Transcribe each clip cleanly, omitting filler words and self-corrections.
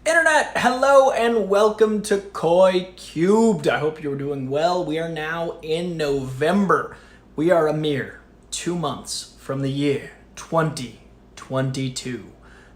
Internet, hello and welcome to Koi Cubed. I hope you're doing well. We are now in November. We are a mere 2 months from the year 2022.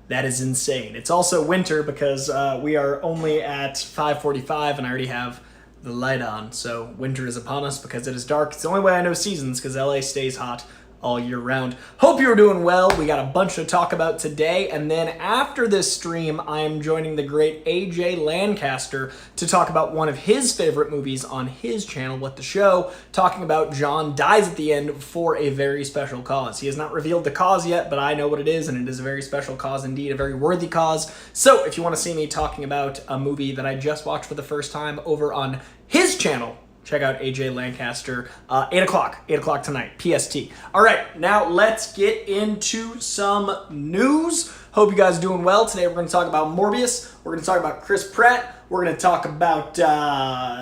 That is insane. It's also winter because we are only at 5:45 and I already have the light on. So winter is upon us because it is dark. It's the only way I know seasons because LA stays hot all year round. Hope you're doing well. We got a bunch to talk about today, and then after this stream I am joining the great AJ Lancaster to talk about one of his favorite movies on his channel, What the Show, talking about John dies at the end for a very special cause. He has not revealed the cause yet, but I know what it is, and it is a very special cause indeed, a very worthy cause. So if you want to see me talking about a movie that I just watched for the first time over on his channel, check out AJ Lancaster, 8 o'clock tonight, PST. All right, now let's get into some news. Hope you guys are doing well. Today we're going to talk about Morbius. We're going to talk about Chris Pratt. We're going to talk about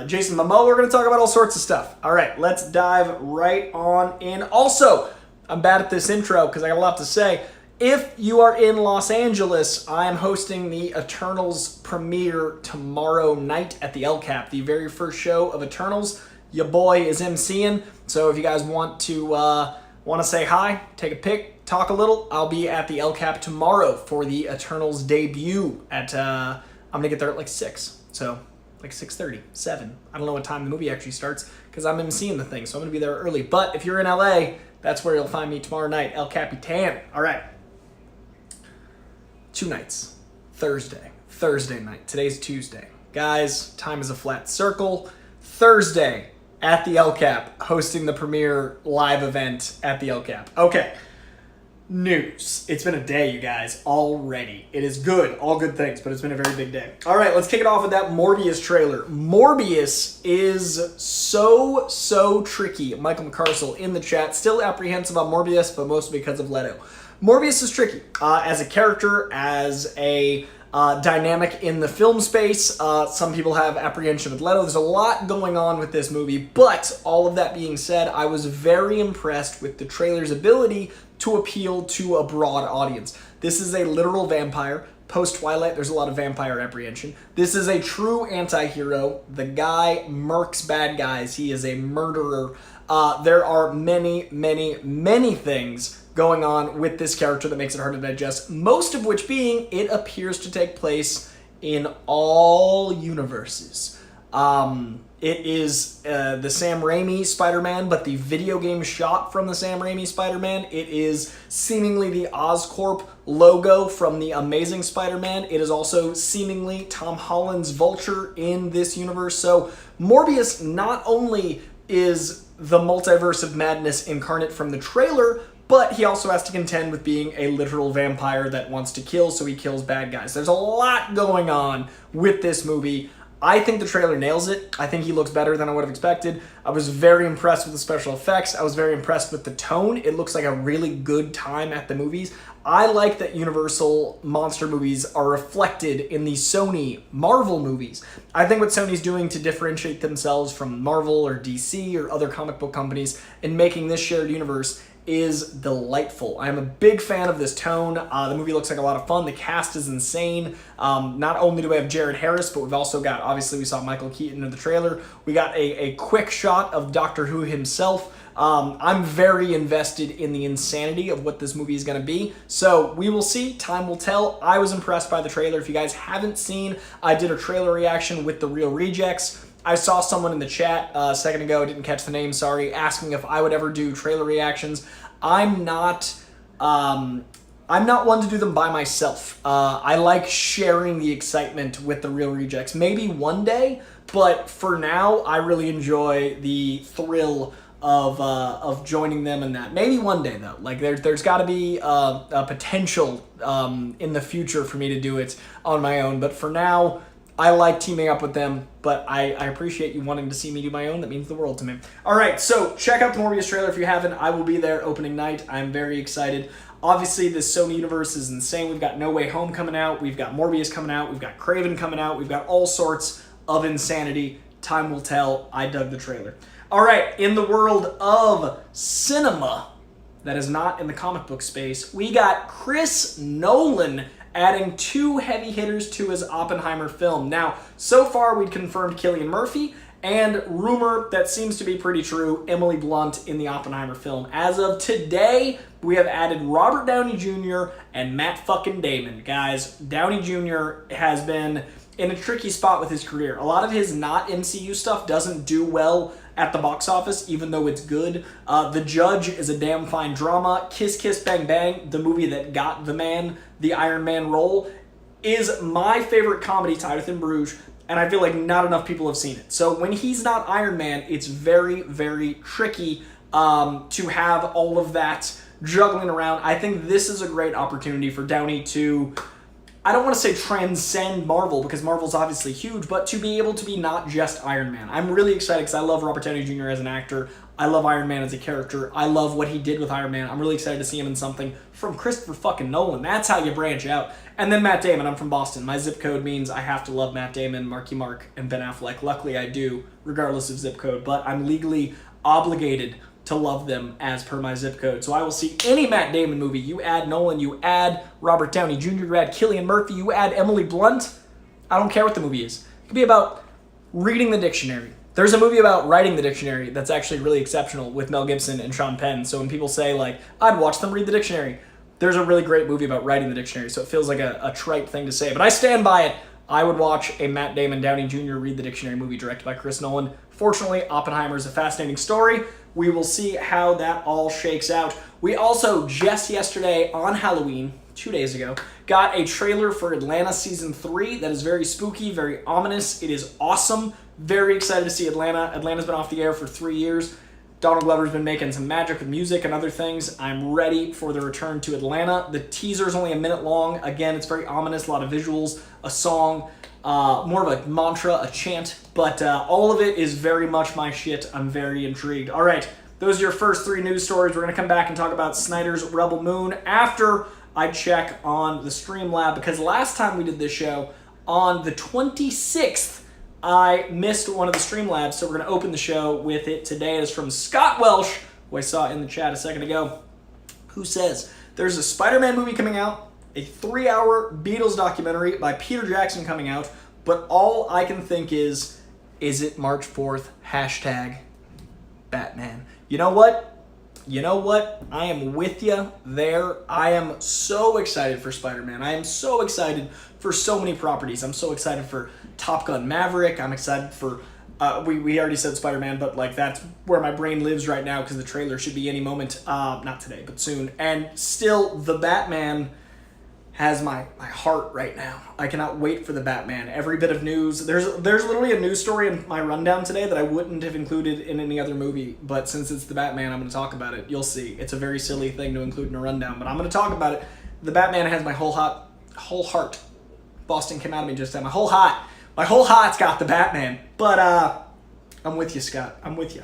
Jason Momoa. We're going to talk about all sorts of stuff. All right, let's dive right on in. Also, I'm bad at this intro because I got a lot to say. If you are in Los Angeles, I am hosting the Eternals premiere tomorrow night at the LCAP, the very first show of Eternals. Your boy is MCing, so if you guys want to say hi, take a pic, talk a little, I'll be at the LCAP tomorrow for the Eternals debut at, I'm gonna get there at like 6, so like 6:30, 7. I don't know what time the movie actually starts because I'm MCing the thing, so I'm gonna be there early. But if you're in LA, that's where you'll find me tomorrow night, El Capitan. All right. 2 nights. Thursday night. Today's Tuesday. Guys, time is a flat circle. Thursday at the LCAP, hosting the premiere live event at the LCAP. Okay. News. It's been a day, you guys, already. It is good. All good things, but it's been a very big day. All right, let's kick it off with that Morbius trailer. Morbius is so tricky. Michael McCarcel in the chat. Still apprehensive on Morbius, but mostly because of Leto. Morbius is tricky as a character, as a dynamic in the film space. Some people have apprehension with Leto. There's a lot going on with this movie, but all of that being said, I was very impressed with the trailer's ability to appeal to a broad audience. This is a literal vampire. Post-Twilight, there's a lot of vampire apprehension. This is a true anti-hero. The guy murks bad guys. He is a murderer. There are many things going on with this character that makes it hard to digest, most of which being it appears to take place in all universes. It is the Sam Raimi Spider-Man, but the video game shot from the Sam Raimi Spider-Man. It is seemingly the Oscorp logo from the Amazing Spider-Man. It is also seemingly Tom Holland's Vulture in this universe. So Morbius not only is the multiverse of madness incarnate from the trailer, but he also has to contend with being a literal vampire that wants to kill, so he kills bad guys. There's a lot going on with this movie. I think the trailer nails it. I think he looks better than I would have expected. I was very impressed with the special effects. I was very impressed with the tone. It looks like a really good time at the movies. I like that Universal monster movies are reflected in the Sony Marvel movies. I think what Sony's doing to differentiate themselves from Marvel or DC or other comic book companies in making this shared universe is delightful. I am a big fan of this tone. The movie looks like a lot of fun. The cast is insane. Not only do we have Jared Harris, but we've also got, obviously we saw Michael Keaton in the trailer. We got a quick shot of Doctor Who himself. I'm very invested in the insanity of what this movie is going to be. So we will see. Time will tell. I was impressed by the trailer. If you guys haven't seen, I did a trailer reaction with The Real Rejects. I saw someone in the chat a second ago, I didn't catch the name, sorry, asking if I would ever do trailer reactions. I'm not one to do them by myself. I like sharing the excitement with The Real Rejects. Maybe one day, but for now, I really enjoy the thrill of joining them in that. Maybe one day though. Like there's got to be a potential in the future for me to do it on my own. But for now, I like teaming up with them, but I appreciate you wanting to see me do my own. That means the world to me. All right, so check out the Morbius trailer if you haven't. I will be there opening night. I'm very excited. Obviously, this Sony universe is insane. We've got No Way Home coming out. We've got Morbius coming out. We've got Kraven coming out. We've got all sorts of insanity. Time will tell. I dug the trailer. All right, in the world of cinema that is not in the comic book space, we got Chris Nolan adding 2 heavy hitters to his Oppenheimer film. Now, so far we'd confirmed Cillian Murphy, and rumor that seems to be pretty true, Emily Blunt in the Oppenheimer film. As of today, we have added Robert Downey Jr. and Matt fucking Damon. Guys, Downey Jr. has been in a tricky spot with his career. A lot of his not MCU stuff doesn't do well at the box office, even though it's good. The Judge is a damn fine drama. Kiss Kiss Bang Bang, the movie that got the man the Iron Man role, is my favorite comedy tied within Bruges, and I feel like not enough people have seen it. So when he's not Iron Man, it's very, very tricky to have all of that juggling around. I think this is a great opportunity for Downey to, I don't want to say transcend Marvel, because Marvel's obviously huge, but to be able to be not just Iron Man. I'm really excited because I love Robert Downey Jr. as an actor. I love Iron Man as a character. I love what he did with Iron Man. I'm really excited to see him in something from Christopher fucking Nolan. That's how you branch out. And then Matt Damon. I'm from Boston. My zip code means I have to love Matt Damon, Marky Mark, and Ben Affleck. Luckily I do, regardless of zip code, but I'm legally obligated to love them as per my zip code. So I will see any Matt Damon movie. You add Nolan, you add Robert Downey Jr., you add Cillian Murphy, you add Emily Blunt. I don't care what the movie is. It could be about reading the dictionary. There's a movie about writing the dictionary that's actually really exceptional with Mel Gibson and Sean Penn. So when people say, like, I'd watch them read the dictionary, there's a really great movie about writing the dictionary. So it feels like a trite thing to say. But I stand by it. I would watch a Matt Damon, Downey Jr. read the dictionary movie directed by Chris Nolan. Fortunately, Oppenheimer is a fascinating story. We will see how that all shakes out. We also, just yesterday on Halloween, 2 days ago, got a trailer for Atlanta Season 3 that is very spooky, very ominous. It is awesome. Very excited to see Atlanta. Atlanta's been off the air for 3 years. Donald Glover's been making some magic with music and other things. I'm ready for the return to Atlanta. The teaser's only a minute long. Again, it's very ominous, a lot of visuals, a song, more of a mantra, a chant, but all of it is very much my shit. I'm very intrigued. All right, those are your first 3 news stories. We're going to come back and talk about Snyder's Rebel Moon after I check on the Streamlab, because last time we did this show on the 26th, I missed one of the Streamlabs, so we're going to open the show with it today. It is from Scott Welsh, who I saw in the chat a second ago, who says, there's a Spider-Man movie coming out, a 3-hour Beatles documentary by Peter Jackson coming out, but all I can think is it March 4th? Hashtag Batman. You know what? I am with you there. I am so excited for Spider-Man. I am so excited for so many properties. I'm so excited for Top Gun Maverick. I'm excited for, we already said Spider-Man, but like that's where my brain lives right now because the trailer should be any moment. Not today, but soon. And still, the Batman has my heart right now. I cannot wait for the Batman. Every bit of news. There's literally a news story in my rundown today that I wouldn't have included in any other movie, but since it's the Batman, I'm going to talk about it. You'll see. It's a very silly thing to include in a rundown, but I'm going to talk about it. The Batman has my whole heart. Boston came out of me just then. My whole heart's got the Batman. But I'm with you, Scott. I'm with you.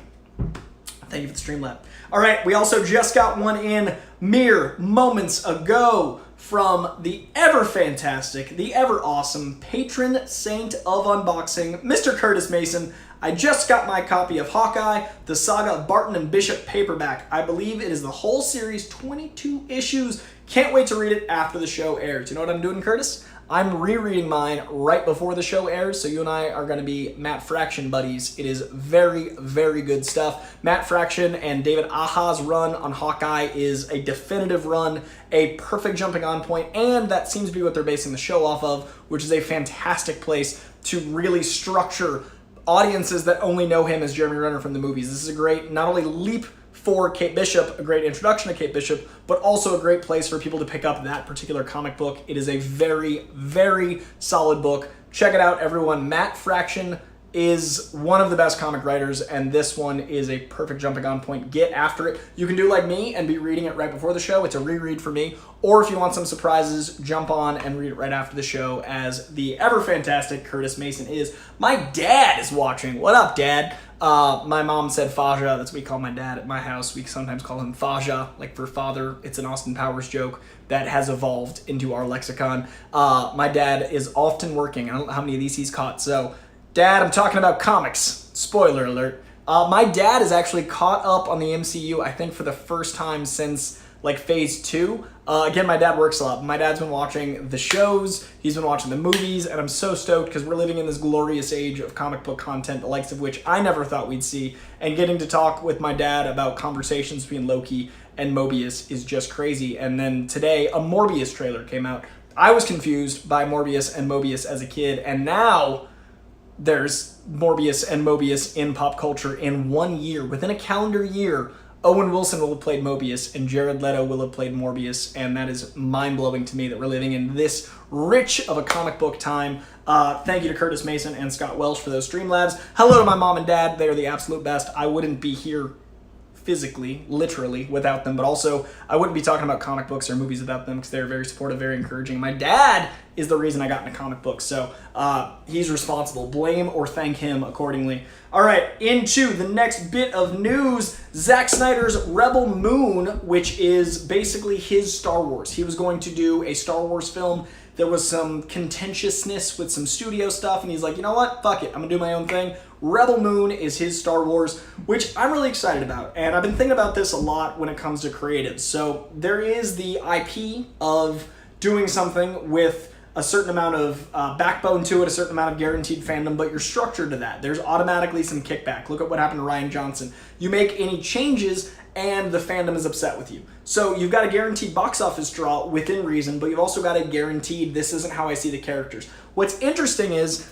Thank you for the Streamlab. All right, we also just got one in mere moments ago from the ever fantastic, the ever awesome patron saint of unboxing, Mr. Curtis Mason. I just got my copy of Hawkeye, the Saga of Barton and Bishop paperback. I believe it is the whole series, 22 issues. Can't wait to read it after the show airs. You know what I'm doing, Curtis? I'm rereading mine right before the show airs, so you and I are going to be Matt Fraction buddies. It is very, very good stuff. Matt Fraction and David Aha's run on Hawkeye is a definitive run, a perfect jumping on point, and that seems to be what they're basing the show off of, which is a fantastic place to really structure audiences that only know him as Jeremy Renner from the movies. This is a great, not only leap for Kate Bishop, a great introduction to Kate Bishop, but also a great place for people to pick up that particular comic book. It is a very, very solid book. Check it out, everyone. Matt Fraction is one of the best comic writers, and this one is a perfect jumping on point. Get after it. You can do like me and be reading it right before the show. It's a reread for me. Or if you want some surprises, jump on and read it right after the show, as the ever fantastic Curtis Mason is. My dad is watching. What up, Dad? My mom said Faja. That's what we call my dad at my house. We sometimes call him Faja, like for father. It's an Austin Powers joke that has evolved into our lexicon. My dad is often working. I don't know how many of these he's caught. So, Dad, I'm talking about comics. Spoiler alert. My dad is actually caught up on the MCU, I think, for the first time since like phase 2. Again, my dad works a lot. My dad's been watching the shows, he's been watching the movies, and I'm so stoked because we're living in this glorious age of comic book content, the likes of which I never thought we'd see, and getting to talk with my dad about conversations between Loki and Mobius is just crazy. And then today, a Morbius trailer came out. I was confused by Morbius and Mobius as a kid, and now there's Morbius and Mobius in pop culture in 1 year. Within a calendar year, Owen Wilson will have played Mobius and Jared Leto will have played Morbius, and that is mind-blowing to me that we're living in this rich of a comic book time. Thank you to Curtis Mason and Scott Welsh for those Streamlabs. Hello to my mom and dad. They are the absolute best. I wouldn't be here physically, literally, without them, but also I wouldn't be talking about comic books or movies without them because they're very supportive, very encouraging. My dad is the reason I got into comic books, so he's responsible. Blame or thank him accordingly. All right, into the next bit of news. Zack Snyder's Rebel Moon, which is basically his Star Wars. He was going to do a Star Wars film. There was some contentiousness with some studio stuff, and he's like, you know what? Fuck it. I'm going to do my own thing. Rebel Moon is his Star Wars, which I'm really excited about. And I've been thinking about this a lot when it comes to creatives. So there is the IP of doing something with a certain amount of backbone to it, a certain amount of guaranteed fandom, but you're structured to that. There's automatically some kickback. Look at what happened to Rian Johnson. You make any changes, and the fandom is upset with you. So you've got a guaranteed box office draw within reason, but you've also got a guaranteed, this isn't how I see the characters. What's interesting is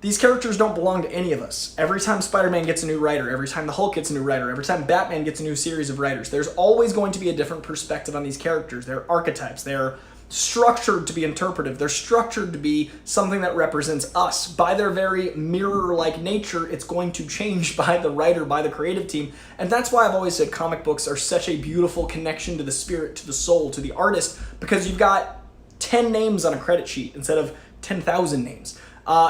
these characters don't belong to any of us. Every time Spider-Man gets a new writer, every time the Hulk gets a new writer, every time Batman gets a new series of writers, there's always going to be a different perspective on these characters. They're archetypes. They're structured to be interpretive. They're structured to be something that represents us. By their very mirror-like nature, it's going to change by the writer, by the creative team. And that's why I've always said comic books are such a beautiful connection to the spirit, to the soul, to the artist, because you've got 10 names on a credit sheet instead of 10,000 names.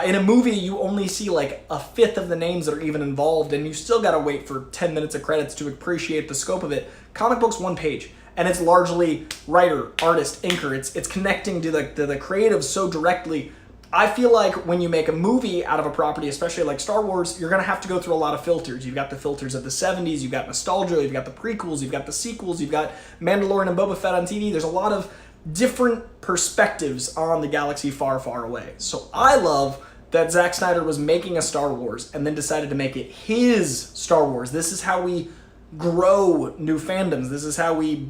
In a movie, you only see like a fifth of the names that are even involved, and you still gotta wait for 10 minutes of credits to appreciate the scope of it. Comic book's one page. And it's largely writer, artist, inker. It's connecting to the creative so directly. I feel like when you make a movie out of a property, especially like Star Wars, you're going to have to go through a lot of filters. You've got the filters of the 70s, you've got nostalgia, you've got the prequels, you've got the sequels, you've got Mandalorian and Boba Fett on TV. There's a lot of different perspectives on the galaxy far, far away. So I love that Zack Snyder was making a Star Wars and then decided to make it his Star Wars. This is how we grow new fandoms. This is how we,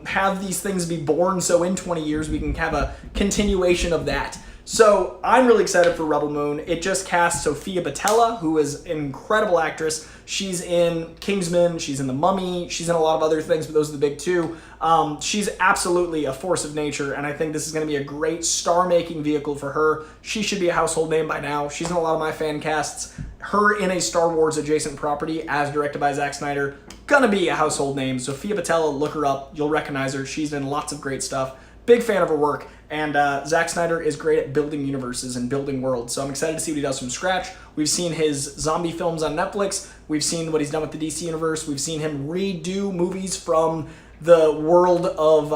have these things be born, so in 20 years we can have a continuation of that. So I'm really excited for Rebel Moon. It just cast Sofia Boutella, who is an incredible actress. She's in Kingsman, she's in The Mummy, she's in a lot of other things, but those are the big two. She's absolutely a force of nature, and I think this is going to be a great star-making vehicle for her. She should be a household name by now. She's in a lot of my fan casts. Her in a Star Wars adjacent property, as directed by Zack Snyder, gonna be a household name. Sofia Boutella, look her up. You'll recognize her. She's in lots of great stuff. Big fan of her work. And Zack Snyder is great at building universes and building worlds. So I'm excited to see what he does from scratch. We've seen his zombie films on Netflix. We've seen what he's done with the DC universe. We've seen him redo movies from the world of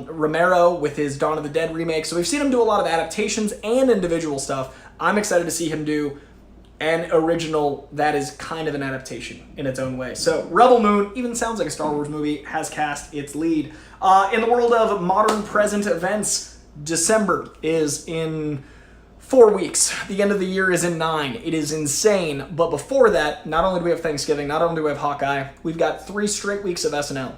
Romero with his Dawn of the Dead remake. So we've seen him do a lot of adaptations and individual stuff. I'm excited to see him do an original that is kind of an adaptation in its own way. So Rebel Moon even sounds like a Star Wars movie, has cast its lead. In the world of modern present events, December is in 4 weeks. The end of the year is in 9. It is insane. But before that, not only do we have Thanksgiving, not only do we have Hawkeye, we've got 3 straight weeks of SNL.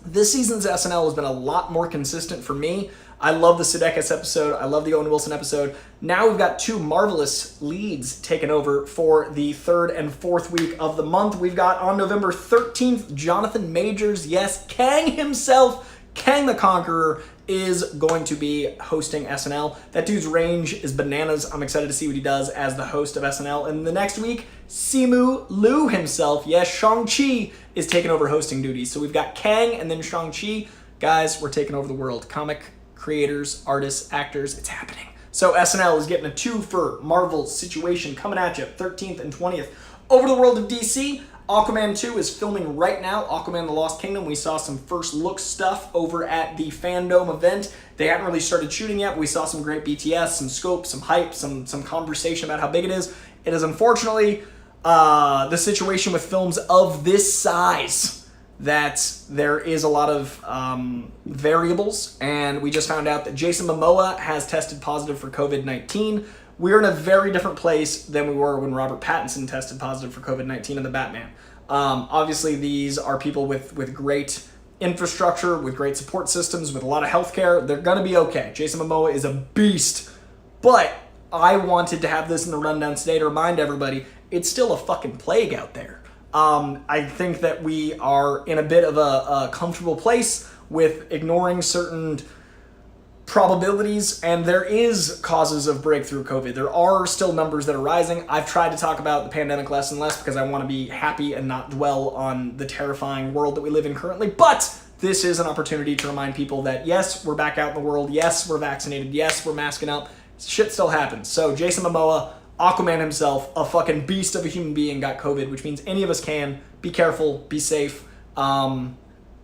This season's SNL has been a lot more consistent for me. I love the Sudeikis episode. I love the Owen Wilson episode. Now we've got 2 marvelous leads taken over for the 3rd and 4th week of the month. We've got on November 13th, Jonathan Majors. Yes, Kang himself, Kang the Conqueror, is going to be hosting SNL. That dude's range is bananas. I'm excited to see what he does as the host of SNL. And the next week, Simu Liu himself, yes, Shang-Chi, is taking over hosting duties. So we've got Kang and then Shang-Chi. Guys, we're taking over the world. Comic creators, artists, actors, it's happening. So SNL is getting a 2 for Marvel situation coming at you, 13th and 20th. Over to the world of DC, Aquaman 2 is filming right now. Aquaman the Lost Kingdom. We saw some first look stuff over at the Fandom event. They hadn't really started shooting yet. We saw some great BTS, some scope, some hype, some conversation about how big it is. It is unfortunately the situation with films of this size that there is a lot of variables, and we just found out that Jason Momoa has tested positive for COVID-19. We're in a very different place than we were when Robert Pattinson tested positive for COVID-19 in The Batman. Obviously, these are people with great infrastructure, with great support systems, with a lot of healthcare. They're going to be okay. Jason Momoa is a beast. But I wanted to have this in the rundown today to remind everybody, it's still a fucking plague out there. I think that we are in a bit of a comfortable place with ignoring certain probabilities, and there is causes of breakthrough COVID. There are still numbers that are rising. I've tried to talk about the pandemic less and less because I want to be happy and not dwell on the terrifying world that we live in currently, but this is an opportunity to remind people that yes, we're back out in the world, yes, we're vaccinated, yes, we're masking up, shit still happens. So Jason Momoa, Aquaman himself, a fucking beast of a human being, got COVID, which means any of us can. Be careful, be safe.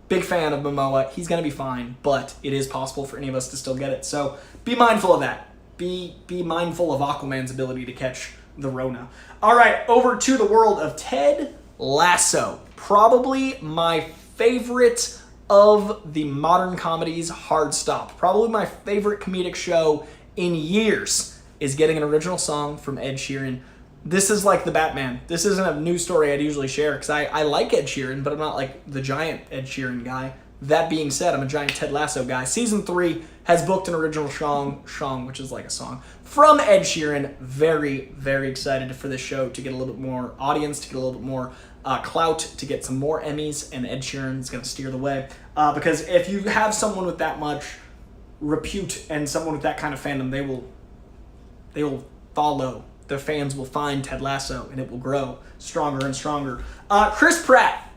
Big fan of Momoa. He's going to be fine, but it is possible for any of us to still get it. So be mindful of that. Be mindful of Aquaman's ability to catch the Rona. All right, over to the world of Ted Lasso. Probably my favorite of the modern comedies, hard stop. Probably my favorite comedic show in years is getting an original song from Ed Sheeran. This is like the Batman. This isn't a news story I'd usually share because I like Ed Sheeran, but I'm not like the giant Ed Sheeran guy. That being said, I'm a giant Ted Lasso guy. Season 3 has booked an original song, which is like a song, from Ed Sheeran. Very, very excited for this show to get a little bit more audience, to get a little bit more clout, to get some more Emmys, and Ed Sheeran's going to steer the way. Because if you have someone with that much repute and someone with that kind of fandom, they will follow. The fans will find Ted Lasso, and it will grow stronger and stronger. Chris Pratt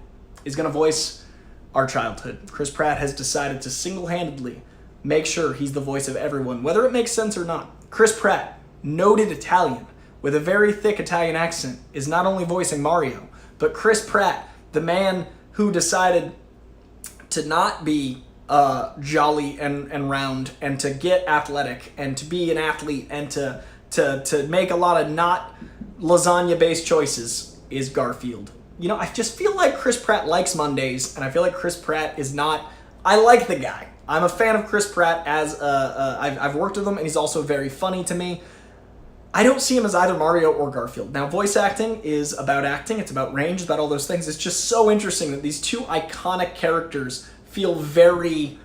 is going to voice our childhood. Chris Pratt has decided to single-handedly make sure he's the voice of everyone, whether it makes sense or not. Chris Pratt, noted Italian, with a very thick Italian accent, is not only voicing Mario, but Chris Pratt, the man who decided to not be jolly and round, and to get athletic, and to be an athlete, and to make a lot of not lasagna-based choices, is Garfield. You know, I just feel like Chris Pratt likes Mondays, and I feel like Chris Pratt is not... I like the guy. I'm a fan of Chris Pratt as... I've worked with him, and he's also very funny to me. I don't see him as either Mario or Garfield. Now, voice acting is about acting. It's about range. It's about all those things. It's just so interesting that these two iconic characters feel very...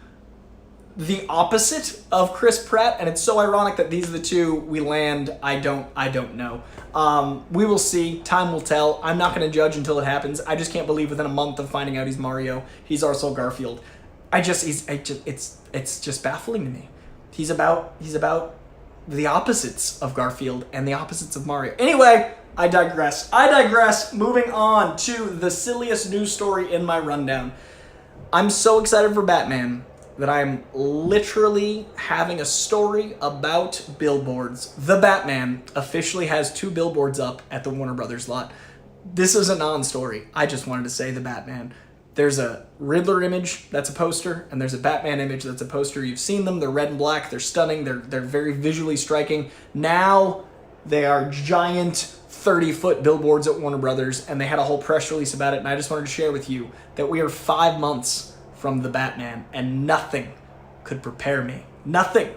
the opposite of Chris Pratt, and it's so ironic that these are the two we land. I don't know. We will see. Time will tell. I'm not going to judge until it happens. I just can't believe within a month of finding out he's Mario, he's also Garfield. It's just baffling to me. He's about the opposites of Garfield and the opposites of Mario. Anyway, I digress. Moving on to the silliest news story in my rundown. I'm so excited for Batman that I'm literally having a story about billboards. The Batman officially has 2 billboards up at the Warner Brothers lot. This is a non-story. I just wanted to say the Batman. There's a Riddler image that's a poster, and there's a Batman image that's a poster. You've seen them. They're red and black. They're stunning. They're very visually striking. Now they are giant 30-foot billboards at Warner Brothers, and they had a whole press release about it, and I just wanted to share with you that we are 5 months from the Batman, and nothing could prepare me. Nothing.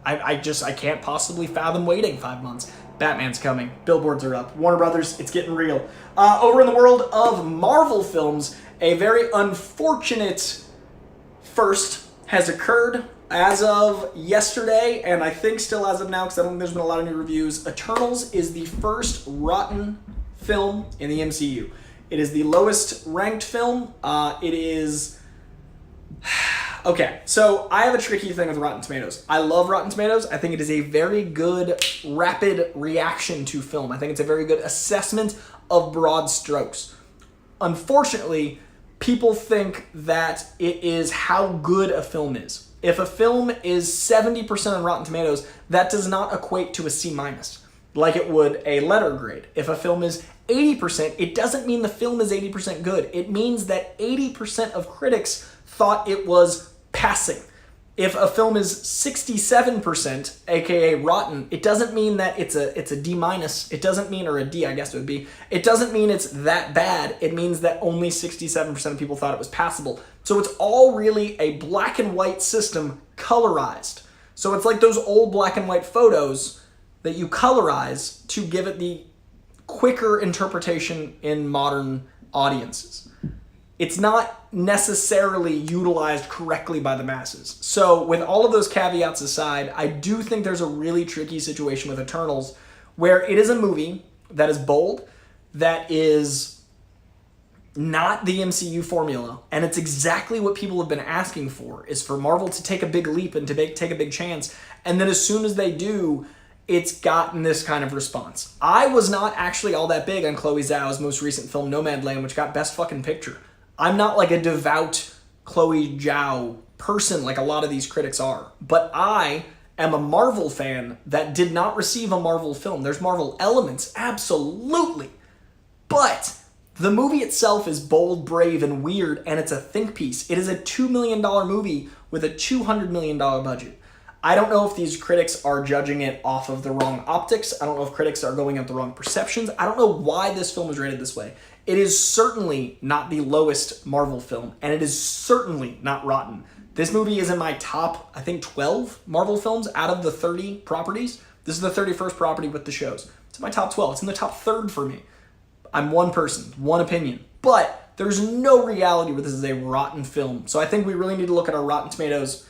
I can't possibly fathom waiting 5 months. Batman's coming. Billboards are up. Warner Brothers, it's getting real. Over in the world of Marvel films, a very unfortunate first has occurred as of yesterday, and I think still as of now, because I don't think there's been a lot of new reviews. Eternals is the first rotten film in the MCU. It is the lowest ranked film. It is... Okay, so I have a tricky thing with Rotten Tomatoes. I love Rotten Tomatoes. I think it is a very good, rapid reaction to film. I think it's a very good assessment of broad strokes. Unfortunately, people think that it is how good a film is. If a film is 70% on Rotten Tomatoes, that does not equate to a C-, like it would a letter grade. If a film is 80%, it doesn't mean the film is 80% good. It means that 80% of critics thought it was passing. If a film is 67%, aka rotten, it doesn't mean that it's a D minus. It doesn't mean, or a D, I guess it would be. It doesn't mean it's that bad. It means that only 67% of people thought it was passable. So it's all really a black and white system colorized. So it's like those old black and white photos that you colorize to give it the quicker interpretation in modern audiences. It's not necessarily utilized correctly by the masses. So with all of those caveats aside, I do think there's a really tricky situation with Eternals where it is a movie that is bold, that is not the MCU formula, and it's exactly what people have been asking for, is for Marvel to take a big leap and to take a big chance, and then as soon as they do, it's gotten this kind of response. I was not actually all that big on Chloe Zhao's most recent film, Nomadland, which got Best Fucking Picture. I'm not like a devout Chloe Zhao person like a lot of these critics are, but I am a Marvel fan that did not receive a Marvel film. There's Marvel elements, absolutely, but the movie itself is bold, brave, and weird, and it's a think piece. It is a $2 million movie with a $200 million budget. I don't know if these critics are judging it off of the wrong optics. I don't know if critics are going at the wrong perceptions. I don't know why this film is rated this way. It is certainly not the lowest Marvel film, and it is certainly not rotten. This movie is in my top, I think, 12 Marvel films out of the 30 properties. This is the 31st property with the shows. It's in my top 12. It's in the top third for me. I'm one person, one opinion. But there's no reality where this is a rotten film. So I think we really need to look at our Rotten Tomatoes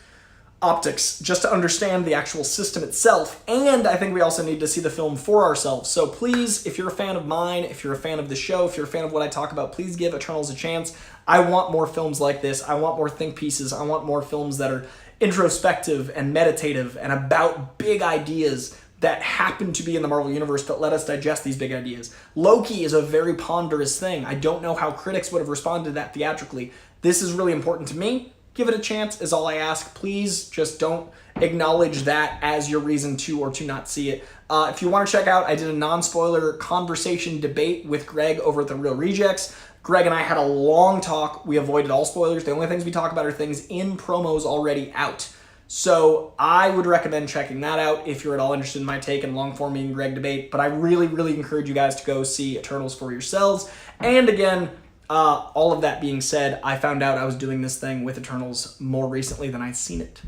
optics just to understand the actual system itself, and I think we also need to see the film for ourselves. So please, if you're a fan of mine, if you're a fan of the show, if you're a fan of what I talk about, please give Eternals a chance. I want more films like this. I want more think pieces. I want more films that are introspective and meditative and about big ideas that happen to be in the Marvel Universe that let us digest these big ideas. Loki is a very ponderous thing. I don't know how critics would have responded to that theatrically. This is really important to me. Give it a chance is all I ask. Please just don't acknowledge that as your reason to or to not see it. If you want to check out, I did a non-spoiler conversation debate with Greg over at The Real Rejects. Greg and I had a long talk. We avoided all spoilers. The only things we talk about are things in promos already out. So I would recommend checking that out if you're at all interested in my take and long-form me and Greg debate. But I really, really encourage you guys to go see Eternals for yourselves. And again, all of that being said, I found out I was doing this thing with Eternals more recently than I'd seen it.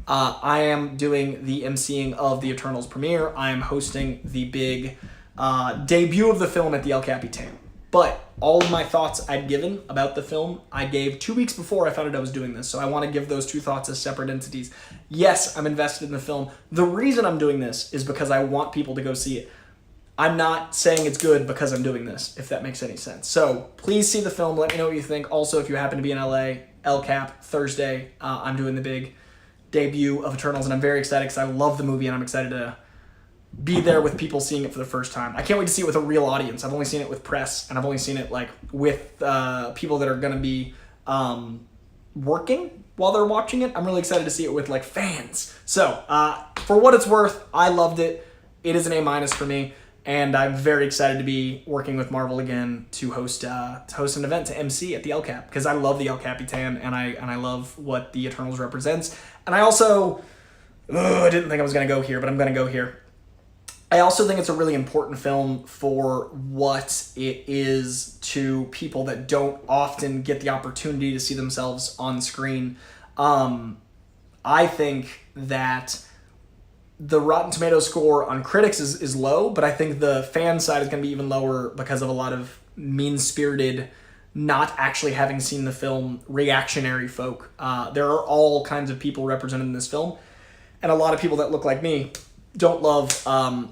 I am doing the emceeing of the Eternals premiere. I am hosting the big debut of the film at the El Capitan. But all of my thoughts I'd given about the film, I gave 2 weeks before I found out I was doing this. So I want to give those two thoughts as separate entities. Yes, I'm invested in the film. The reason I'm doing this is because I want people to go see it. I'm not saying it's good because I'm doing this, if that makes any sense. So please see the film. Let me know what you think. Also, if you happen to be in LA, El Cap, Thursday, I'm doing the big debut of Eternals, and I'm very excited because I love the movie, and I'm excited to be there with people seeing it for the first time. I can't wait to see it with a real audience. I've only seen it with press, and I've only seen it like with people that are going to be working while they're watching it. I'm really excited to see it with like fans. So for what it's worth, I loved it. It is an A- for me. And I'm very excited to be working with Marvel again to host an event to MC at the El Cap, because I love the El Capitan and I love what the Eternals represents. And I also I didn't think I was going to go here, but I'm going to go here. I also think it's a really important film for what it is to people that don't often get the opportunity to see themselves on screen. I think that the Rotten Tomatoes score on critics is low, but I think the fan side is going to be even lower because of a lot of mean-spirited, not actually having seen the film, reactionary folk. There are all kinds of people represented in this film, and a lot of people that look like me don't love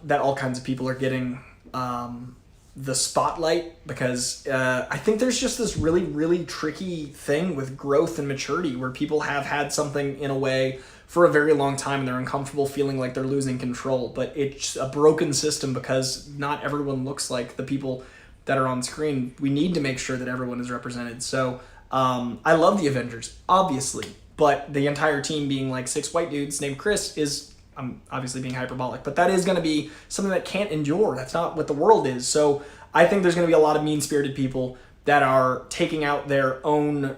that all kinds of people are getting the spotlight, because I think there's just this really, really tricky thing with growth and maturity where people have had something in a way for a very long time and they're uncomfortable feeling like they're losing control, but it's a broken system because not everyone looks like the people that are on screen. We need to make sure that everyone is represented. So I love the Avengers, obviously, but the entire team being like 6 white dudes named Chris is, I'm obviously being hyperbolic, but that is going to be something that can't endure. That's not what the world is. So I think there's going to be a lot of mean-spirited people that are taking out their own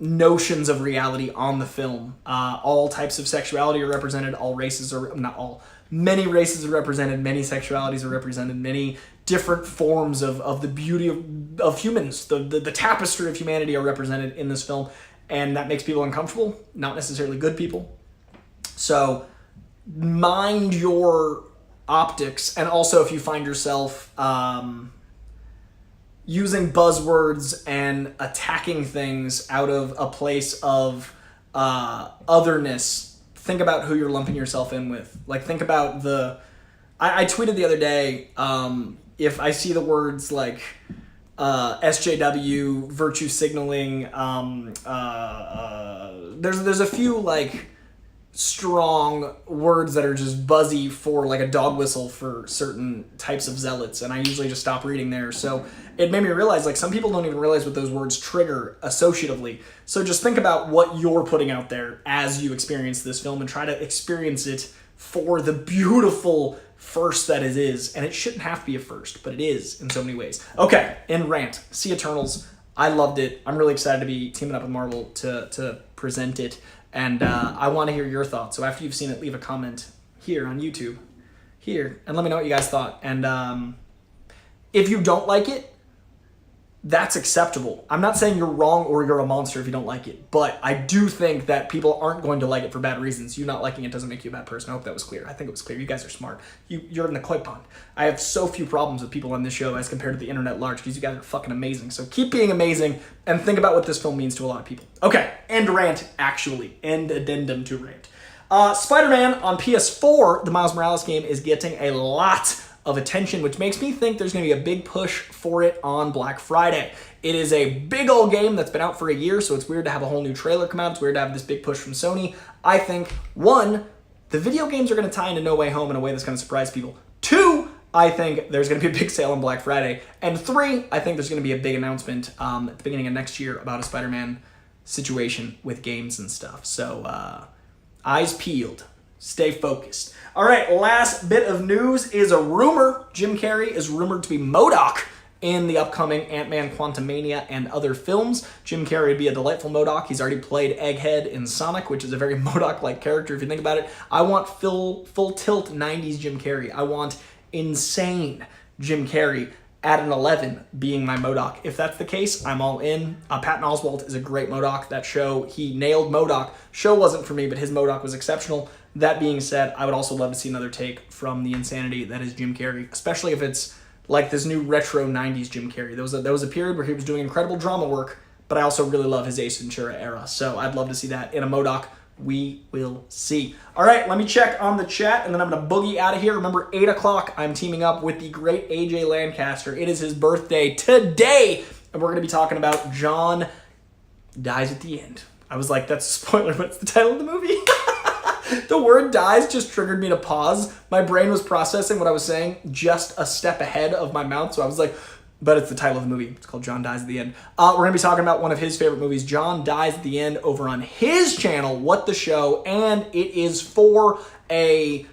notions of reality on the film. All types of sexuality are represented. All races are, not all, many races are represented. Many sexualities are represented. Many different forms of the beauty of humans. The tapestry of humanity are represented in this film. And that makes people uncomfortable, not necessarily good people. So mind your optics. And also if you find yourself using buzzwords and attacking things out of a place of otherness, think about who you're lumping yourself in with. Like, think about I tweeted the other day, if I see the words like SJW, virtue signaling, there's a few like strong words that are just buzzy for like a dog whistle for certain types of zealots, and I usually just stop reading there. So it made me realize like some people don't even realize what those words trigger associatively. So just think about what you're putting out there as you experience this film and try to experience it for the beautiful first that it is. And it shouldn't have to be a first, but it is in so many ways. Okay, in rant, See Eternals. I loved it. I'm really excited to be teaming up with Marvel to present it. And I want to hear your thoughts. So after you've seen it, leave a comment here on YouTube, here, and let me know what you guys thought. And if you don't like it, that's acceptable. I'm not saying you're wrong or you're a monster if you don't like it, but I do think that people aren't going to like it for bad reasons. You not liking it doesn't make you a bad person. I hope that was clear. I think it was clear. You guys are smart. You're in the koi pond. I have so few problems with people on this show as compared to the internet large because you guys are fucking amazing. So keep being amazing and think about what this film means to a lot of people. Okay, end rant, actually. End addendum to rant. Spider-Man on PS4, the Miles Morales game, is getting a lot of attention, which makes me think there's going to be a big push for it on Black Friday. It is a big old game that's been out for a year, so it's weird to have a whole new trailer come out. It's weird to have this big push from Sony. I think, one, the video games are going to tie into No Way Home in a way that's going to surprise people. Two, I think there's going to be a big sale on Black Friday. And three, I think there's going to be a big announcement at the beginning of next year about a Spider-Man situation with games and stuff. So, eyes peeled. Stay focused. All right, last bit of news is a rumor. Jim Carrey is rumored to be MODOK in the upcoming Ant-Man Quantumania and other films. Jim Carrey would be a delightful MODOK. He's already played Egghead in Sonic, which is a very MODOK-like character if you think about it. I want full tilt 90s Jim Carrey. I want insane Jim Carrey at an 11 being my MODOK. If that's the case, I'm all in. Patton Oswalt is a great MODOK. That show, he nailed MODOK. Show wasn't for me, but his MODOK was exceptional. That being said, I would also love to see another take from the insanity that is Jim Carrey, especially if it's like this new retro 90s Jim Carrey. There was a period where he was doing incredible drama work, but I also really love his Ace Ventura era. So I'd love to see that in a MODOK. We will see. All right, let me check on the chat, and then I'm going to boogie out of here. Remember, 8 o'clock, I'm teaming up with the great AJ Lancaster. It is his birthday today, and we're going to be talking about John Dies at the End. I was like, that's a spoiler, but it's the title of the movie. The word dies just triggered me to pause. My brain was processing what I was saying just a step ahead of my mouth, so I was like, but it's the title of the movie. It's called John Dies at the End. We're going to be talking about one of his favorite movies, John Dies at the End, over on his channel, What the Show, and it is for a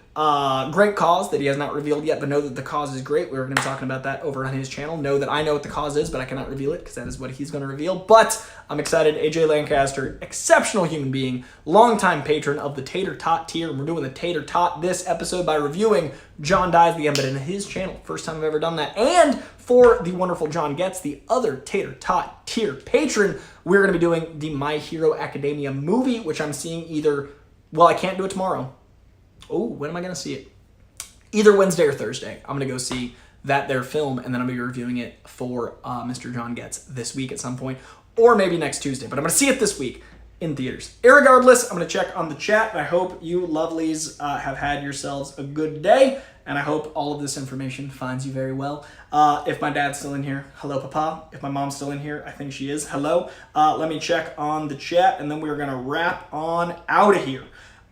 great cause that he has not revealed yet, but know that the cause is great. We're going to be talking about that over on his channel. Know that I know what the cause is, but I cannot reveal it because that is what he's going to reveal. But I'm excited. AJ Lancaster, exceptional human being, longtime patron of the Tater Tot tier, and we're doing the Tater Tot this episode by reviewing John Dies at the End, but in his channel. First time I've ever done that. And for the wonderful John Getz, the other Tater Tot tier patron, we're going to be doing the My Hero Academia movie, which I'm seeing either, well, I can't do it tomorrow. Oh, when am I going to see it? Either Wednesday or Thursday. I'm going to go see that their film, and then I'm going to be reviewing it for Mr. John Getz this week at some point, or maybe next Tuesday. But I'm going to see it this week in theaters. Irregardless, I'm going to check on the chat, and I hope you lovelies have had yourselves a good day, and I hope all of this information finds you very well. If my dad's still in here, hello, Papa. If my mom's still in here, I think she is. Hello. Let me check on the chat, and then we're going to wrap on out of here.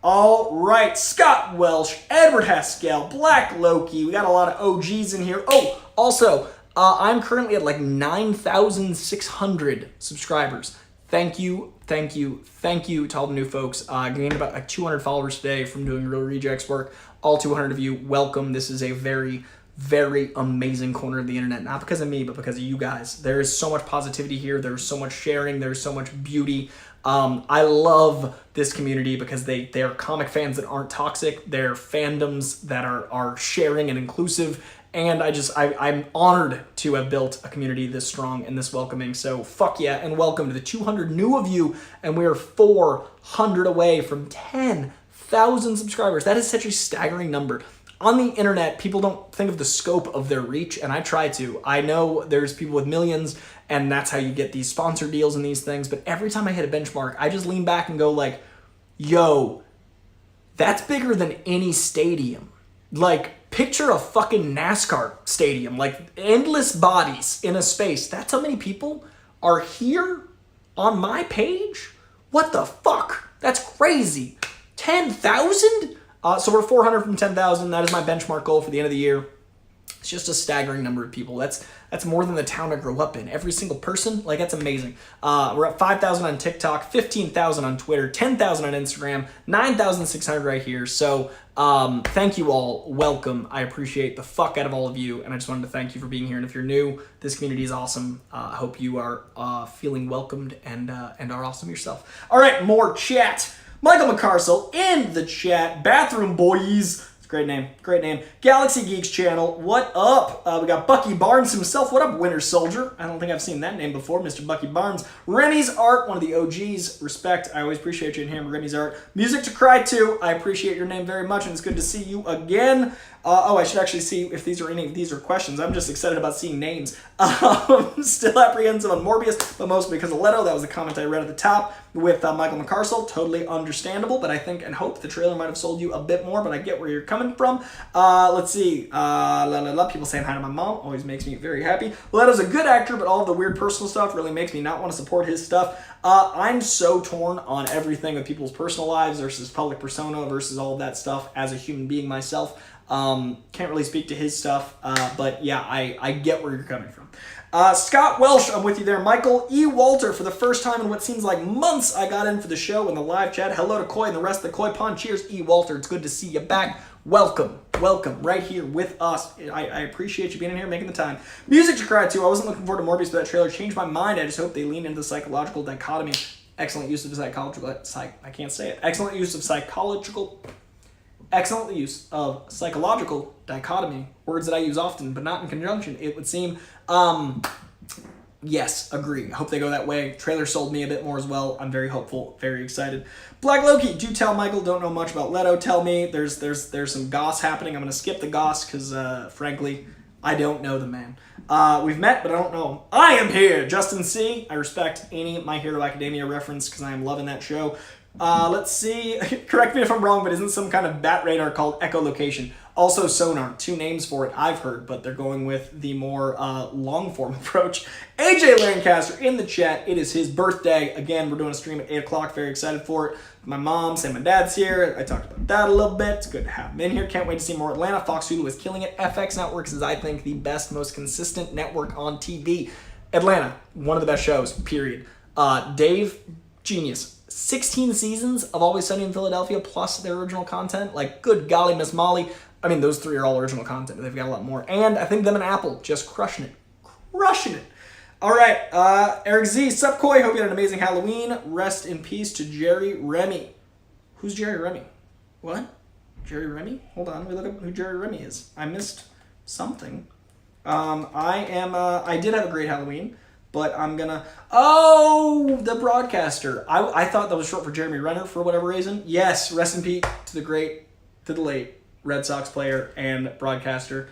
All right, Scott Welsh, Edward Haskell, Black Loki. We got a lot of OGs in here. Oh, also, I'm currently at like 9,600 subscribers. Thank you to all the new folks. I gained about like 200 followers today from doing Real Rejects work. All 200 of you, welcome. This is a very very amazing corner of the internet, not because of me, but because of you guys. There is so much positivity here. There's so much sharing. There's so much beauty. I love this community because they are comic fans that aren't toxic. They're fandoms that are sharing and inclusive. And I'm honored to have built a community this strong and this welcoming. So fuck yeah, and welcome to the 200 new of you. And we're 400 away from 10,000 subscribers. That is such a staggering number. On the internet, people don't think of the scope of their reach, and I try to. I know there's people with millions, and that's how you get these sponsor deals and these things, but every time I hit a benchmark, I just lean back and go like, yo, that's bigger than any stadium. Like, picture a fucking NASCAR stadium, like endless bodies in a space. That's how many people are here on my page? What the fuck? That's crazy. 10,000? So we're 400 from 10,000. That is my benchmark goal for the end of the year. It's just a staggering number of people. That's more than the town I grew up in. Every single person, like, that's amazing. We're at 5,000 on TikTok, 15,000 on Twitter, 10,000 on Instagram, 9,600 right here. So thank you all. Welcome. I appreciate the fuck out of all of you, and I just wanted to thank you for being here. And if you're new, this community is awesome. I hope you are feeling welcomed and are awesome yourself. All right, more chat. Michael McCarcel in the chat. Bathroom Boys. It's a great name. Great name. Galaxy Geeks channel. What up? We got Bucky Barnes himself. What up, Winter Soldier? I don't think I've seen that name before. Mr. Bucky Barnes. Remy's Art, one of the OGs. Respect. I always appreciate you in here. Remy's Art. Music to Cry To. I appreciate your name very much, and it's good to see you again. I should actually see if any of these are questions. I'm just excited about seeing names. Still apprehensive on Morbius, but mostly because of Leto. That was the comment I read at the top with Michael McCarcel. Totally understandable, but I think and hope the trailer might have sold you a bit more, but I get where you're coming from. Let's see. People saying hi to my mom always makes me very happy. Leto's a good actor, but all of the weird personal stuff really makes me not want to support his stuff. I'm so torn on everything with people's personal lives versus public persona versus all of that stuff as a human being myself. Can't really speak to his stuff, but yeah, I get where you're coming from. Scott Welsh, I'm with you there. Michael E. Walter, for the first time in what seems like months, I got in for the show in the live chat. Hello to Coy and the rest of the Koi Pond. Cheers, E. Walter. It's good to see you back. Welcome right here with us. I appreciate you being in here, making the time. Music to Cry To. I wasn't looking forward to Morbius, but that trailer changed my mind. I just hope they lean into the psychological dichotomy. Excellent use of excellent use of psychological dichotomy, words that I use often, but not in conjunction, it would seem. Yes, agree. I hope they go that way. Trailer sold me a bit more as well. I'm very hopeful, very excited. Black Loki, do tell Michael, don't know much about Leto. Tell me, there's some goss happening. I'm going to skip the goss because, frankly, I don't know the man. We've met, but I don't know him. I am here, Justin C. I respect any My Hero Academia reference because I am loving that show. Let's see. Correct me if I'm wrong, but isn't some kind of bat radar called echolocation? Also sonar. 2 names for it I've heard, but they're going with the more long-form approach. AJ Lancaster in the chat. It is his birthday. Again, we're doing a stream at 8 o'clock. Very excited for it. My mom, my dad's here. I talked about that a little bit. It's good to have him in here. Can't wait to see more Atlanta. Fox Hulu is killing it. FX Networks is, I think, the best, most consistent network on TV. Atlanta, one of the best shows, period. Dave, genius. 16 seasons of Always Sunny in Philadelphia plus their original content. Like, good golly, Miss Molly. I mean, those 3 are all original content, but they've got a lot more. And I think them and Apple just crushing it. Crushing it. All right, Eric Z. Sup, Coy? Hope you had an amazing Halloween. Rest in peace to Jerry Remy. Who's Jerry Remy? What? Jerry Remy? Hold on, let me look up who Jerry Remy is. I missed something. I did have a great Halloween. But I'm gonna... Oh, the broadcaster. I thought that was short for Jeremy Renner for whatever reason. Yes, rest in peace to the late Red Sox player and broadcaster.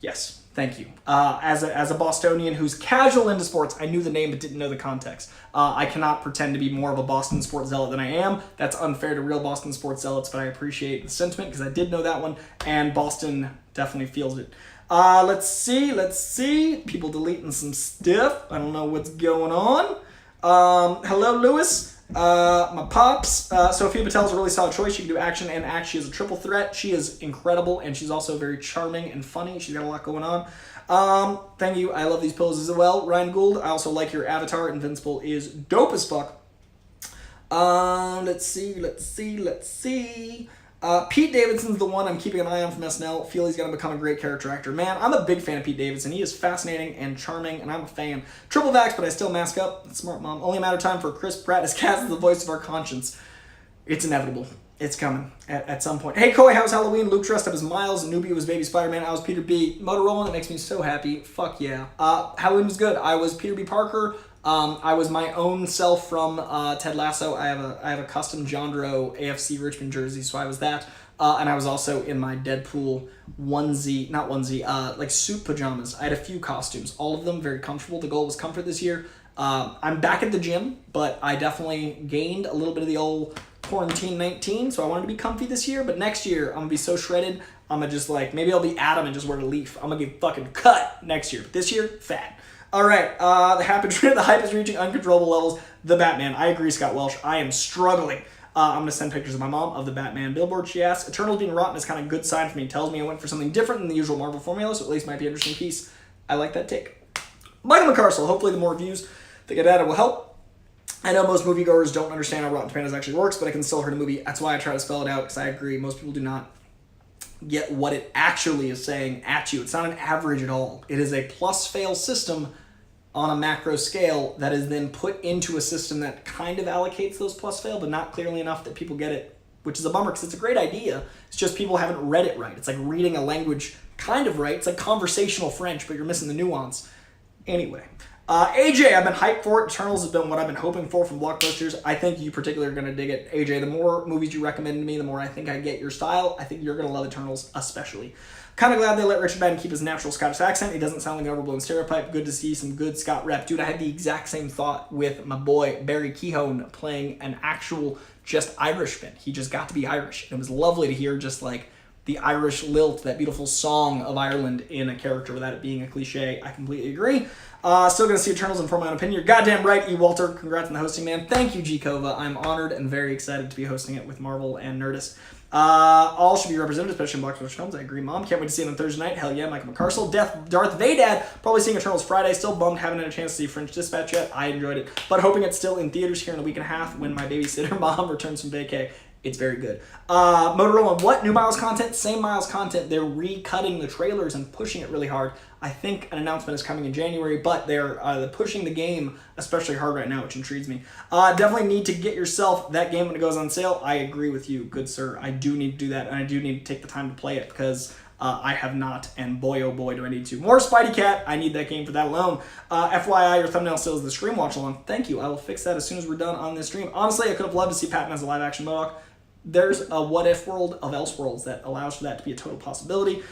Yes, thank you. As a Bostonian who's casual into sports, I knew the name but didn't know the context. I cannot pretend to be more of a Boston sports zealot than I am. That's unfair to real Boston sports zealots, but I appreciate the sentiment because I did know that one, and Boston definitely feels it. Let's see. People deleting some stuff. I don't know what's going on. Hello, Lewis. My pops. Sophia Patel's a really solid choice. She can do action and act. She is a triple threat. She is incredible, and she's also very charming and funny. She's got a lot going on. Thank you. I love these poses as well. Ryan Gould, I also like your avatar. Invincible is dope as fuck. Let's see. Pete Davidson's the one I'm keeping an eye on from SNL. Feel he's going to become a great character actor. Man, I'm a big fan of Pete Davidson. He is fascinating and charming, and I'm a fan. Triple vax, but I still mask up. That's smart, Mom. Only a matter of time for Chris Pratt is cast as the voice of our conscience. It's inevitable. It's coming at some point. Hey, Coy, how's Halloween? Luke dressed up as Miles. Newbie was Baby Spider-Man. I was Peter B. Motorola. That makes me so happy. Fuck yeah. Halloween was good. I was Peter B. Parker. I was my own self from Ted Lasso. I have a custom Jandreau AFC Richmond jersey, so I was that. And I was also in my Deadpool like suit pajamas. I had a few costumes, all of them very comfortable. The goal was comfort this year. I'm back at the gym, but I definitely gained a little bit of the old quarantine 19, so I wanted to be comfy this year. But next year, I'm gonna be so shredded, I'm gonna just maybe I'll be Adam and just wear a leaf. I'm gonna get fucking cut next year. But this year, fat. All right, the hype is reaching uncontrollable levels. The Batman. I agree, Scott Welsh. I am struggling. I'm going to send pictures of my mom of the Batman billboard. She asks, Eternals being rotten is kind of a good sign for me. It tells me I went for something different than the usual Marvel formula, so at least might be an interesting piece. I like that take. Michael McCarsell. Hopefully the more views that get added will help. I know most moviegoers don't understand how Rotten Tomatoes actually works, but I can still hurt a movie. That's why I try to spell it out, because I agree. Most people do not get what it actually is saying at you. It's not an average at all. It is a plus-fail system on a macro scale that is then put into a system that kind of allocates those plus-fail, but not clearly enough that people get it, which is a bummer because it's a great idea. It's just people haven't read it right. It's like reading a language kind of right. It's like conversational French, but you're missing the nuance. Anyway. AJ, I've been hyped for it. Eternals has been what I've been hoping for from blockbusters. I think you particularly are going to dig it. AJ, the more movies you recommend to me, the more I think I get your style. I think you're going to love Eternals especially. Kind of glad they let Richard Madden keep his natural Scottish accent. He doesn't sound like an overblown stereotype. Good to see some good Scott rep. Dude, I had the exact same thought with my boy Barry Keoghan playing an actual just Irishman. He just got to be Irish. And it was lovely to hear just the Irish lilt, that beautiful song of Ireland in a character without it being a cliche. I completely agree. Still going to see Eternals and form my own opinion. You're goddamn right, E. Walter. Congrats on the hosting, man. Thank you, G. Kova. I'm honored and very excited to be hosting it with Marvel and Nerdist. All should be represented, especially in blockbuster films. I agree, Mom. Can't wait to see it on Thursday night. Hell yeah, Michael McCarsell. Darth Vadad. Probably seeing Eternals Friday. Still bummed haven't had a chance to see French Dispatch yet. I enjoyed it. But hoping it's still in theaters here in a week and a half when my babysitter mom returns from vacay. It's very good. Motorola, what? New Miles content? Same Miles content. They're recutting the trailers and pushing it really hard. I think an announcement is coming in January, but they're pushing the game especially hard right now, which intrigues me. Definitely need to get yourself that game when it goes on sale. I agree with you, good sir. I do need to do that, and I do need to take the time to play it because I have not, and boy, oh boy, do I need to. More Spidey Cat. I need that game for that alone. FYI, your thumbnail still is the stream watch along. Thank you. I will fix that as soon as we're done on this stream. Honestly, I could have loved to see Patton as a live-action MODOK. There's a what-if world of Elseworlds that allows for that to be a total possibility.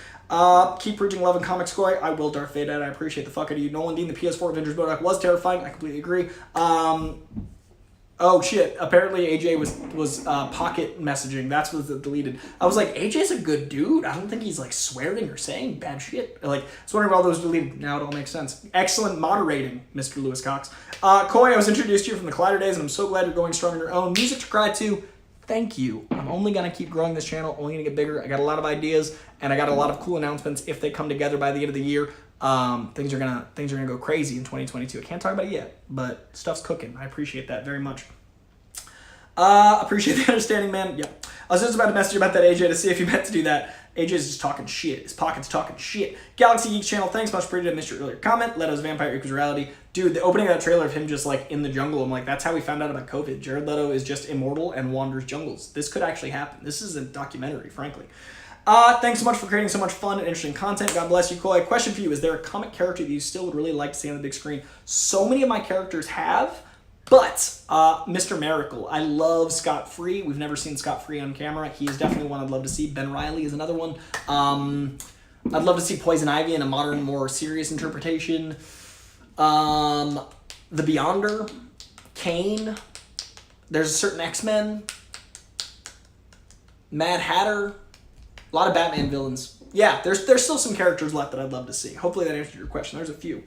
Keep preaching love and comics, Coy. I will, Darth Vader. I appreciate the fuck out of you. Nolan Dean, the PS4 Avengers MODOK was terrifying. I completely agree. Oh shit! Apparently AJ was pocket messaging. That's what was deleted. I was like, AJ's a good dude. I don't think he's swearing or saying bad shit. I was wondering why all those deleted. Now it all makes sense. Excellent moderating, Mr. Lewis Cox. Coy, I was introduced to you from the Collider days, and I'm so glad you're going strong on your own. Music to cry to. Thank you. I'm only going to keep growing this channel, only going to get bigger. I got a lot of ideas, and I got a lot of cool announcements. If they come together by the end of the year, things are gonna go crazy in 2022. I can't talk about it yet, but stuff's cooking. I appreciate that very much. Appreciate the understanding, man. Yeah. I was just about to message you about that, AJ, to see if you meant to do that. AJ's just talking shit. His pocket's talking shit. Galaxy Geeks channel, thanks much. Appreciated. I missed your earlier comment. Leto's vampire equals reality. Dude, the opening of that trailer of him just in the jungle, I'm like, that's how we found out about COVID. Jared Leto is just immortal and wanders jungles. This could actually happen. This is a documentary, frankly. Thanks so much for creating so much fun and interesting content. God bless you, Coy. Question for you. Is there a comic character that you still would really like to see on the big screen? So many of my characters have, but Mr. Miracle. I love Scott Free. We've never seen Scott Free on camera. He is definitely one I'd love to see. Ben Reilly is another one. I'd love to see Poison Ivy in a modern, more serious interpretation. The Beyonder. Kane. There's a certain X-Men. Mad Hatter. A lot of Batman villains. Yeah, there's still some characters left that I'd love to see. Hopefully that answered your question. There's a few.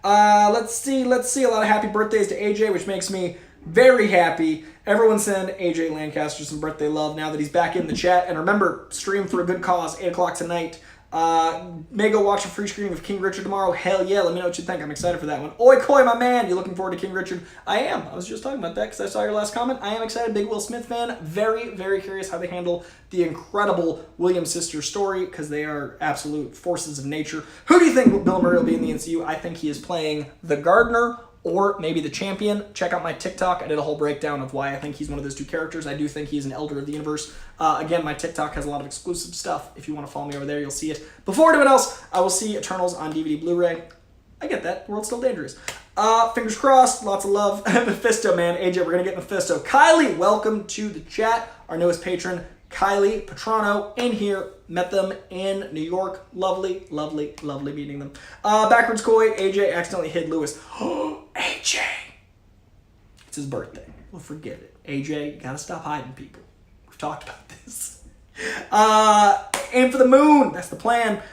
Let's see. A lot of happy birthdays to AJ, which makes me very happy. Everyone send AJ Lancaster some birthday love now that he's back in the chat. And remember, stream for a good cause, 8 o'clock tonight. May go watch a free screening of King Richard tomorrow. Hell yeah, let me know what you think. I'm excited for that one. Oi, Coy, my man, you looking forward to King Richard? I am. I was just talking about that because I saw your last comment. I am excited. Big Will Smith fan. Very, very curious how they handle the incredible Williams sister story because they are absolute forces of nature. Who do you think Bill Murray will be in the MCU? I think he is playing the gardener or maybe the champion. Check out my TikTok. I did a whole breakdown of why I think he's one of those two characters. I do think he's an elder of the universe. Again, my TikTok has a lot of exclusive stuff. If you want to follow me over there, you'll see it. Before anyone else, I will see Eternals on DVD Blu-ray. I get that. The world's still dangerous. Fingers crossed. Lots of love. Mephisto, man. AJ, we're going to get Mephisto. Kylie, welcome to the chat. Our newest patron, Kylie Petrano, in here. Met them in New York. Lovely, lovely, lovely meeting them. Backwards Coy, AJ accidentally hid Lewis. AJ! It's his birthday. We'll forget it. AJ, you gotta stop hiding people. We've talked about this. Aim for the moon. That's the plan.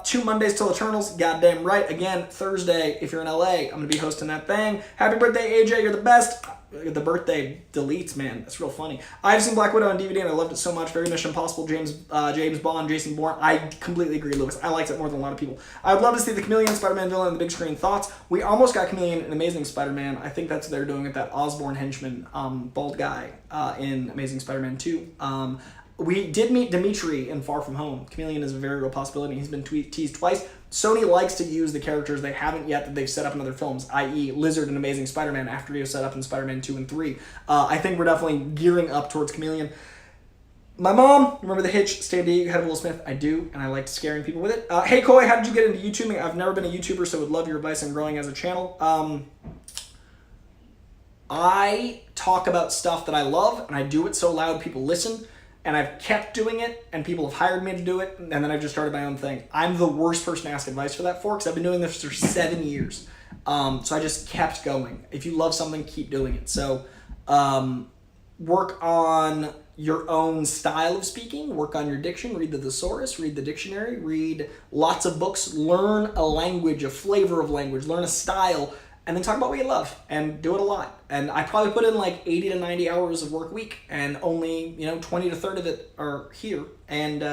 2 Mondays till Eternals. Goddamn right. Again, Thursday, if you're in LA, I'm gonna be hosting that thing. Happy birthday, AJ. You're the best. The birthday deletes, man. That's real funny. I've seen Black Widow on DVD and I loved it so much. Very Mission Impossible, James Bond, Jason Bourne. I completely agree, Lewis. I liked it more than a lot of people. I would love to see the Chameleon Spider-Man villain on the big screen. Thoughts? We almost got Chameleon in Amazing Spider-Man. I think that's what they're doing with that Osborn henchman, bald guy, in Amazing Spider-Man 2. We did meet Dimitri in Far From Home. Chameleon is a very real possibility. He's been teased twice. Sony likes to use the characters they haven't yet that they've set up in other films, i.e. Lizard and Amazing Spider-Man after he was set up in Spider-Man 2 and 3. I think we're definitely gearing up towards Chameleon. My mom, remember the Hitch, Standee, head of Will Smith? I do, and I liked scaring people with it. Hey, Coy, how did you get into YouTubing? I've never been a YouTuber, so would love your advice on growing as a channel. I talk about stuff that I love, and I do it so loud people listen. And I've kept doing it, and people have hired me to do it, and then I've just started my own thing. I'm the worst person to ask advice for that for, because I've been doing this for 7 years. So I just kept going. If you love something, keep doing it. So work on your own style of speaking, work on your diction, read the thesaurus, read the dictionary, read lots of books, learn a language, a flavor of language, learn a style, and then talk about what you love and do it a lot. And I probably put in like 80 to 90 hours of work a week, and only 20 to 30 of it are here. And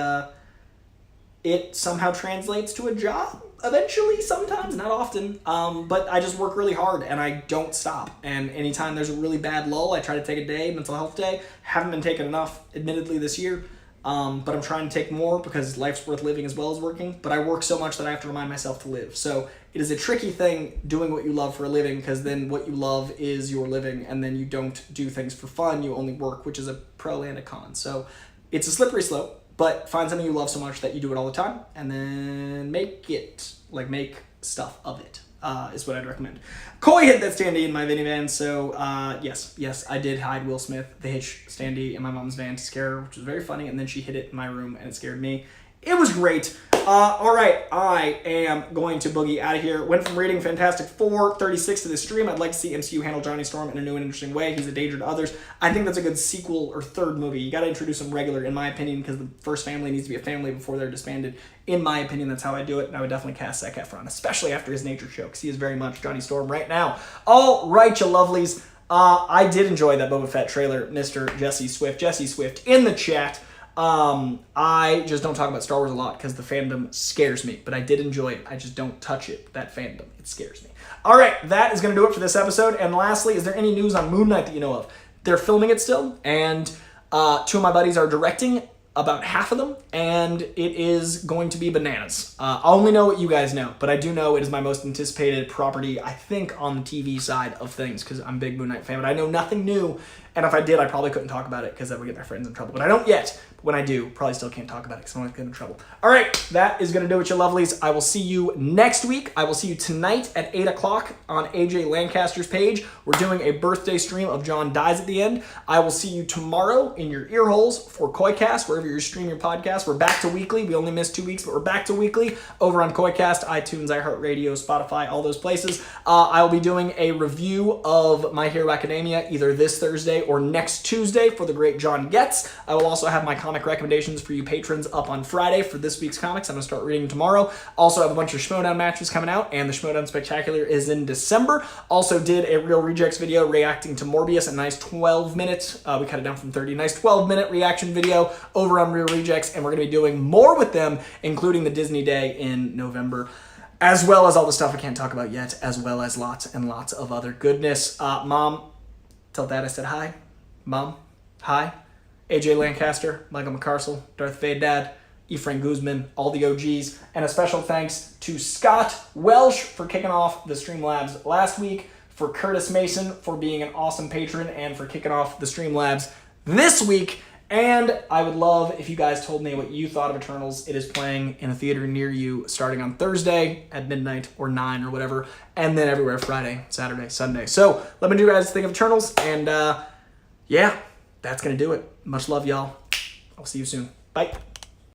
it somehow translates to a job eventually, sometimes, not often. But I just work really hard and I don't stop. And anytime there's a really bad lull, I try to take a day, mental health day. Haven't been taking enough, admittedly, this year. But I'm trying to take more because life's worth living as well as working. But I work so much that I have to remind myself to live. So it is a tricky thing doing what you love for a living, because then what you love is your living, and then you don't do things for fun. You only work, which is a pro and a con. So it's a slippery slope, but find something you love so much that you do it all the time, and then make stuff of it. Is what I'd recommend. Coy hid that standee in my minivan, so yes, I did hide Will Smith, the Hitch standee, in my mom's van to scare her, which was very funny, and then she hid it in my room, and it scared me. It was great. All right, I am going to boogie out of here. Went from rating Fantastic Four 36 to this stream. I'd like to see MCU handle Johnny Storm in a new and interesting way. He's a danger to others. I think that's a good sequel or third movie. You got to introduce him regular, in my opinion, because the first family needs to be a family before they're disbanded. In my opinion, that's how I do it, and I would definitely cast Zac Efron, especially after his nature show, because he is very much Johnny Storm right now. All right, you lovelies. I did enjoy that Boba Fett trailer, Mr. Jesse Swift. Jesse Swift in the chat. I just don't talk about Star Wars a lot because the fandom scares me, but I did enjoy it. I just don't touch it, that fandom. It scares me. All right, that is going to do it for this episode. And lastly, is there any news on Moon Knight that you know of? They're filming it still, and 2 of my buddies are directing about half of them, and it is going to be bananas. I only know what you guys know, but I do know it is my most anticipated property, I think, on the TV side of things, because I'm a big Moon Knight fan, but I know nothing new, and if I did, I probably couldn't talk about it, because that would get my friends in trouble, but I don't yet. When I do, probably still can't talk about it, because I'm always getting in trouble. All right, that is going to do it, you lovelies. I will see you next week. I will see you tonight at 8 o'clock on AJ Lancaster's page. We're doing a birthday stream of John Dies at the End. I will see you tomorrow in your ear holes for Coycast, wherever you're streaming your podcast. We're back to weekly. We only missed 2 weeks, but we're back to weekly over on Coycast, iTunes, iHeartRadio, Spotify, all those places. I will be doing a review of My Hero Academia either this Thursday or next Tuesday for the great John Getz. I will also have my comic recommendations for you patrons up on Friday for this week's comics. I'm going to start reading tomorrow. Also have a bunch of Schmoedown matches coming out, and the Schmoedown Spectacular is in December. Also did a Real Rejects video reacting to Morbius, a nice 12 minutes. We cut it down from 30. Nice 12-minute reaction video over on Real Rejects, and we're going to be doing more with them, including the Disney Day in November, as well as all the stuff I can't talk about yet, as well as lots and lots of other goodness. Mom, tell Dad I said hi. Mom, hi. AJ Lancaster, Michael McCarcel, Darth Vader Dad, Ephraim Guzman, all the OGs, and a special thanks to Scott Welsh for kicking off the Streamlabs last week, for Curtis Mason for being an awesome patron, and for kicking off the Streamlabs this week. And I would love if you guys told me what you thought of Eternals. It is playing in a theater near you starting on Thursday at midnight or 9 or whatever, and then everywhere Friday, Saturday, Sunday. So let me know what you guys think of Eternals, and yeah, that's going to do it. Much love, y'all. I'll see you soon. Bye.